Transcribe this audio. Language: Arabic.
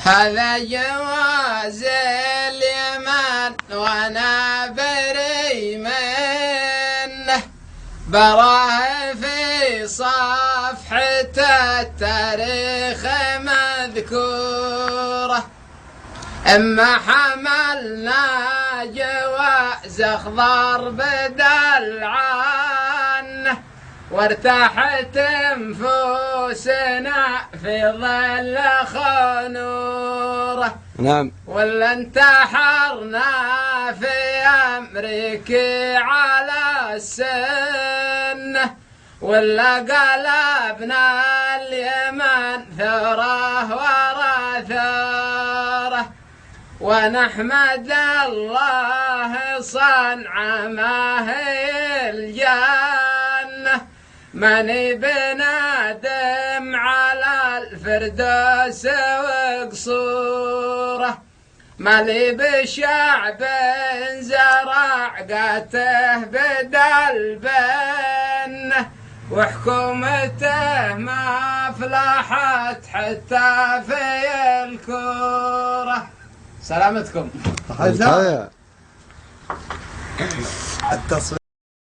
هذا جواز اليمن وانا بري منه، براه في صفحة التاريخ مذكورة. اما حملنا جواز اخضر بدل عنه، وارتاحت انفسنا في ظل خنوره. نعم. ولا انتحرنا في امريكي على السنه، ولا قلبنا اليمن ثوره ورا ثوره. ونحمد الله صنع ما هي الجنة، من بنادم على الفردوس وقصوره. مالي بشعب زرع قاته بدل بنه، وحكومته ما فلحت حتى في الكوره. سلامتكم. التصوير